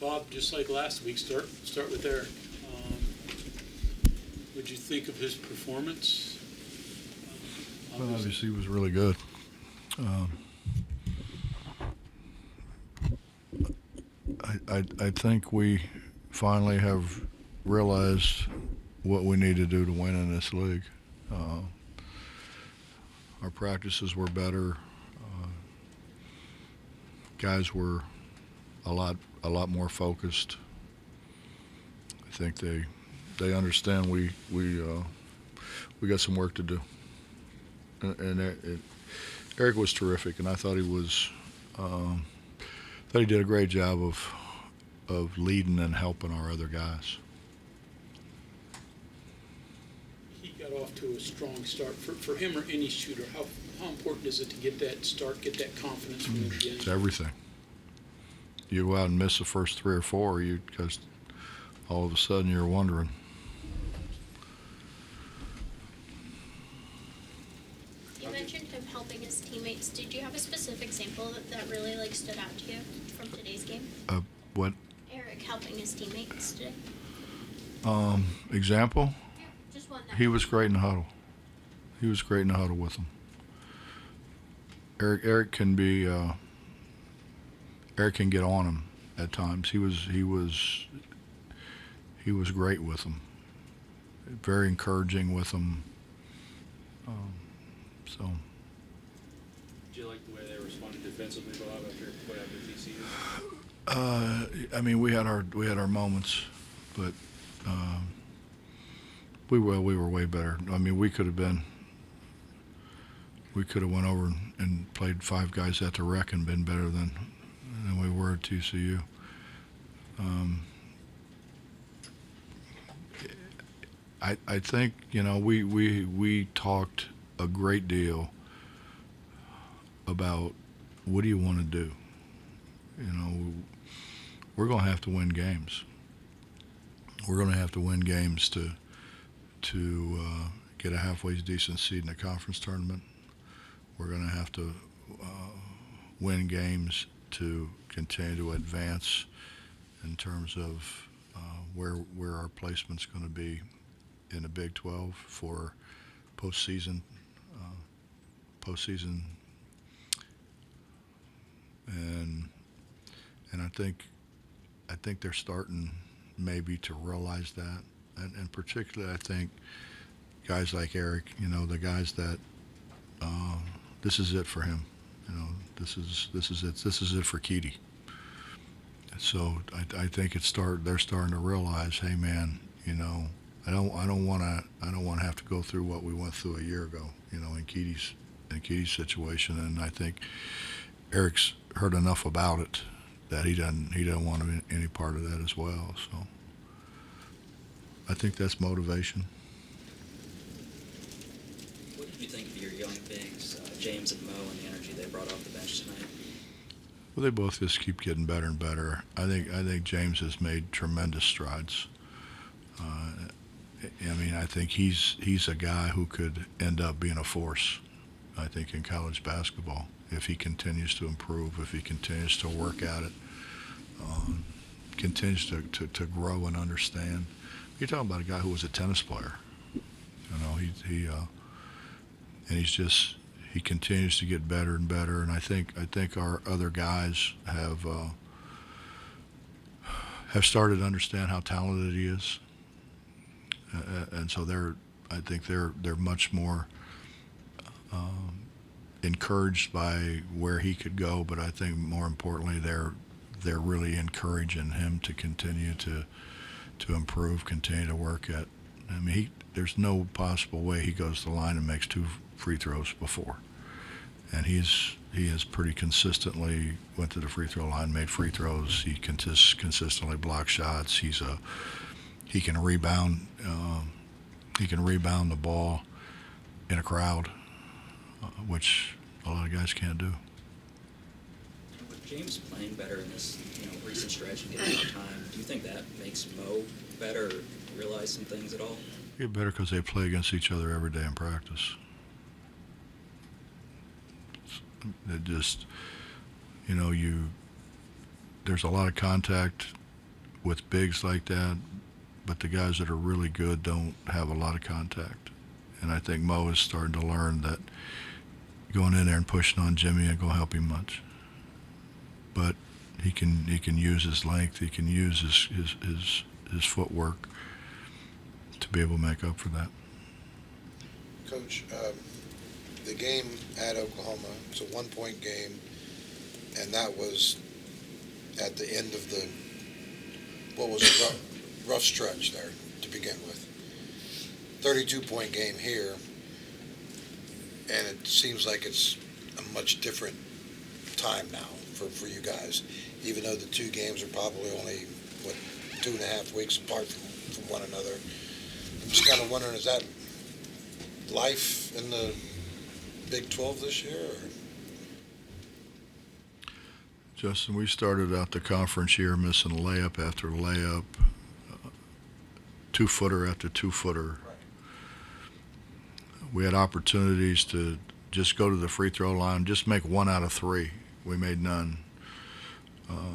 Bob, just like last week, start with Eric. What'd you think of his performance? Well, obviously, he was really good. I think we finally have realized what we need to do to win in this league. Our practices were better. Guys were a lot more focused. I think they understand we got some work to do. And Eric was terrific, and I thought he did a great job of leading and helping our other guys. He got off to a strong start. For him or any shooter, how important is it to get that start, get that confidence from the beginning? It's everything. You go out and miss the first 3 or 4, because all of a sudden you're wondering. You mentioned him helping his teammates. Did you have a specific example that really stood out to you from today's game? What? Eric helping his teammates today. Example? Yeah, just one. He was great in the huddle. He was great in the huddle with them. Eric can be. Eric can get on him at times. He was great with them. Very encouraging with them. So. Did you like the way they responded defensively, Bob, after TCU? I mean, we had our moments, but we were way better. I mean, we could have went over and played 5 guys at the rec and been better than we were at TCU. I think we talked a great deal about what do you want to do. We're going to have to win games. We're going to have to win games to get a halfway decent seed in the conference tournament. We're going to have to win games to continue to advance in terms of where our placement's going to be in the Big 12 for postseason. And I think they're starting maybe to realize that, and particularly I think guys like Eric, the guys that this is it for him. This is it. This is it for Keedy. So I think they're starting to realize, hey man, I don't want to have to go through what we went through a year ago, in Keedy's situation, and I think Eric's heard enough about it that he doesn't want any part of that as well. So I think that's motivation. What did you think of your young bigs, James and Mo, and the energy they brought off the bench tonight? Well, they both just keep getting better and better. I think James has made tremendous strides. I think he's a guy who could end up being a force, I think, in college basketball if he continues to improve, if he continues to work at it, continues to grow and understand. You're talking about a guy who was a tennis player. He continues to get better and better, and I think our other guys have started to understand how talented he is, and so I think they're much more encouraged by where he could go. But I think more importantly, they're really encouraging him to continue to improve, continue to work at. There's no possible way he goes to the line and makes 2 free throws before. And he has pretty consistently went to the free throw line, made free throws. He consistently blocks shots. He can rebound. He can rebound the ball in a crowd, which a lot of guys can't do. With James playing better in this recent stretch and getting more time, do you think that makes Mo better, or realize some things at all? Get better because they play against each other every day in practice. It just, there's a lot of contact with bigs like that, but the guys that are really good don't have a lot of contact. And I think Mo is starting to learn that going in there and pushing on Jimmy ain't gonna help him much. But he can use his length, he can use his footwork to be able to make up for that. Coach, the game at Oklahoma, it's a 1-point game, and that was at the end of the, what was a rough stretch there to begin with. 32-point game here, and it seems like it's a much different time now for you guys, even though the two games are probably only, 2.5 weeks apart from one another. I'm just kind of wondering, is that life in the Big 12 this year? Or? Justin, we started out the conference year missing layup after layup, two-footer after two-footer. Right. We had opportunities to just go to the free throw line, just make 1 out of 3. We made none.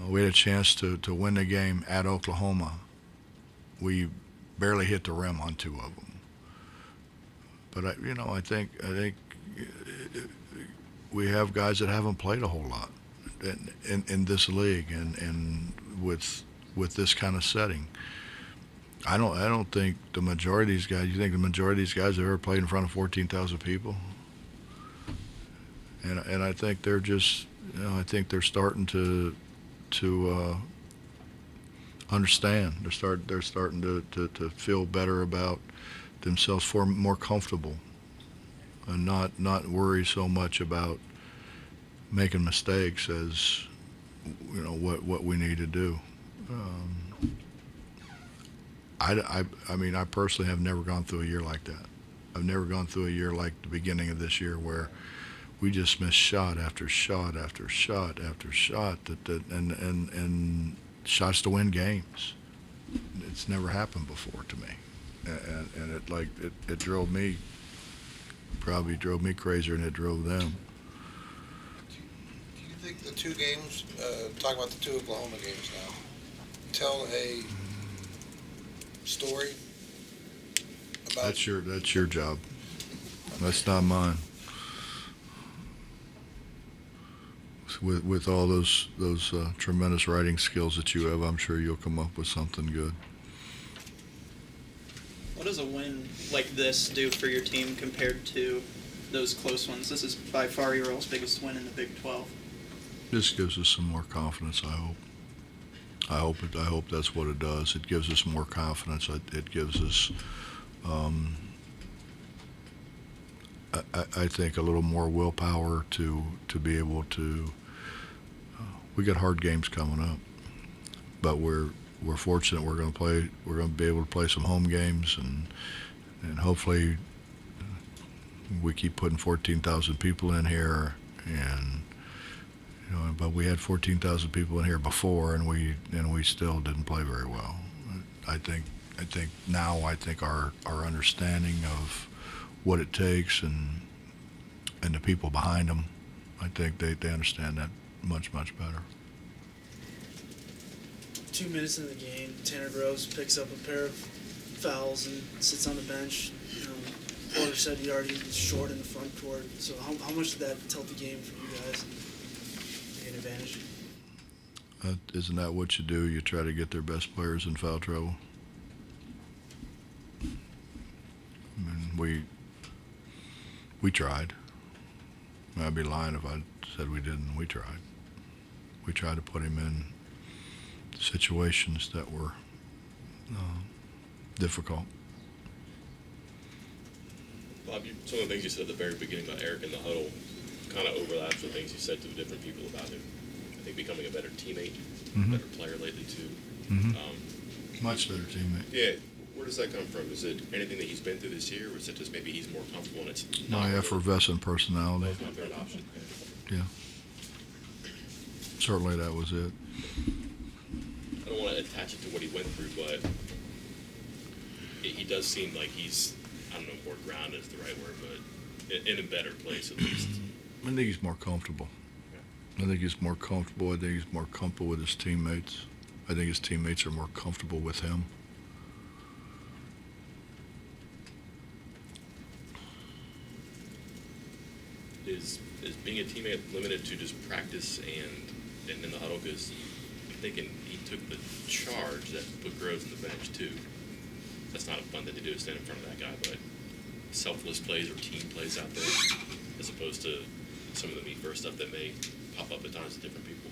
We had a chance to win the game at Oklahoma. We barely hit the rim on 2 of them. But I think we have guys that haven't played a whole lot in this league and with this kind of setting. I don't think the majority of these guys. You think the majority of these guys have ever played in front of 14,000 people? And I think they're just, I think they're starting to understand. They're starting to feel better about themselves, more comfortable, and not worry so much about making mistakes as what we need to do. I mean, I personally have never gone through a year like that. I've never gone through a year like the beginning of this year where we just missed shot after shot after shot after shot and shots to win games. It's never happened before to me, and it drove me, probably drove me crazier than it drove them. Do you think the two games, talk about the 2 Oklahoma games now, tell a story about? That's your job. That's not mine. With all those tremendous writing skills that you have, I'm sure you'll come up with something good. What does a win like this do for your team compared to those close ones? This is by far your all's biggest win in the Big 12. This gives us some more confidence, I hope. I hope that's what it does. It gives us more confidence. It gives us, I think, a little more willpower to be able to. We got hard games coming up, but we're fortunate. We're going to be able to play some home games, and hopefully we keep putting 14,000 people in here, and but we had 14,000 people in here before, and we still didn't play very well. I think now our understanding of what it takes and the people behind them, I think they understand that much better. 2 minutes in the game, Tanner Groves picks up a pair of fouls and sits on the bench. Porter said he already was short in the front court. So how much did that tilt the game for you guys? Take an advantage? Isn't that what you do? You try to get their best players in foul trouble. I mean, we tried. I'd be lying if I said we didn't. We tried. We tried to put him in situations that were difficult. Bob, some of the things you said at the very beginning about Eric in the huddle kind of overlaps with things you said to the different people about him. I think becoming a better teammate, better player lately too. Much better teammate. Yeah. Where does that come from? Is it anything that he's been through this year, or is it just maybe he's more comfortable and it's not My effervescent personality. That's my third option. Yeah. Certainly that was it. I don't want to attach it to what he went through, but he does seem like he's, I don't know if more grounded is the right word, but in a better place at least. I think he's more comfortable. I think he's more comfortable. I think he's more comfortable with his teammates. I think his teammates are more comfortable with him. Is being a teammate limited to just practice and in the huddle? Because I'm thinking he took the charge that put Groves on the bench too. That's not a fun thing to do, stand in front of that guy, but selfless plays or team plays out there, as opposed to some of the me first stuff that may pop up at times with different people.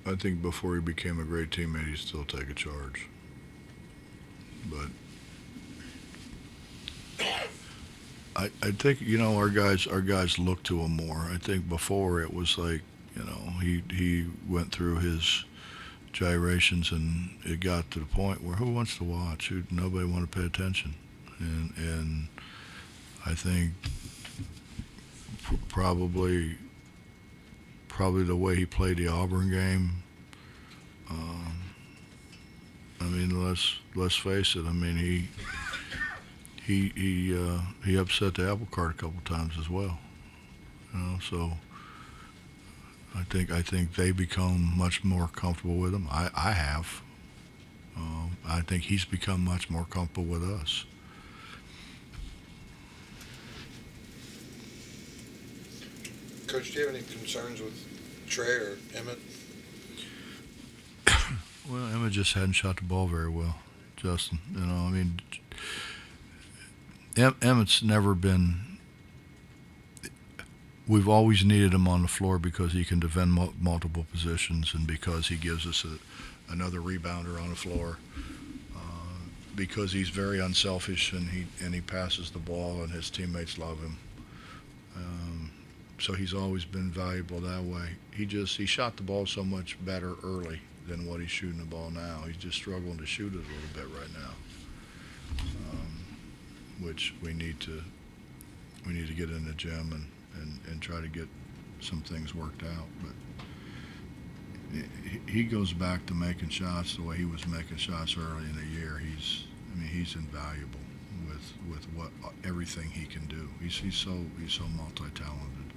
I think before he became a great teammate, he'd still take a charge. But I think, you know, our guys look to him more. I think before it was like, you know, he went through his gyrations and it got to the point where who wants to watch? Nobody wanted to pay attention. And I think probably the way he played the Auburn game. I mean, let's face it. I mean, he upset the apple cart a couple times as well. You know, so I think they become much more comfortable with him. I have. I think he's become much more comfortable with us. Coach, do you have any concerns with Trey or Emmett? Well, Emmett just hadn't shot the ball very well, Justin. You know, I mean, Emmett's never been. We've always needed him on the floor because he can defend multiple positions and because he gives us another rebounder on the floor. Because he's very unselfish and he passes the ball and his teammates love him. So he's always been valuable that way. He shot the ball so much better early than what he's shooting the ball now. He's just struggling to shoot it a little bit right now, which we need to get in the gym and try to get some things worked out. But he goes back to making shots the way he was making shots early in the year. He's invaluable with what everything he can do. He's so multi-talented.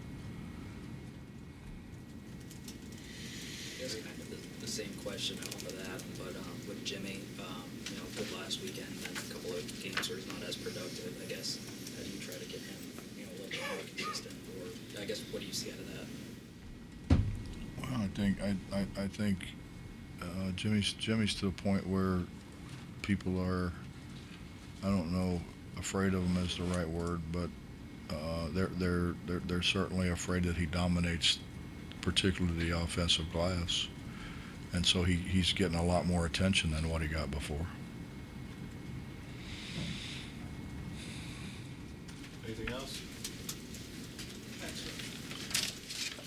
I guess kind of the same question off of that, but with Jimmy, you know, good last weekend, and a couple of games where he's not as productive. I guess how do you try to get him, you know, a little bit more consistent, or I guess what do you see out of that? Well, I think Jimmy's to the point where people are, I don't know, afraid of him is the right word, but they're certainly afraid that he dominates, particularly the offensive glass, and so he's getting a lot more attention than what he got before. Anything else?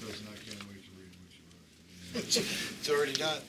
Justin, I can't wait to read what you write. It's already done.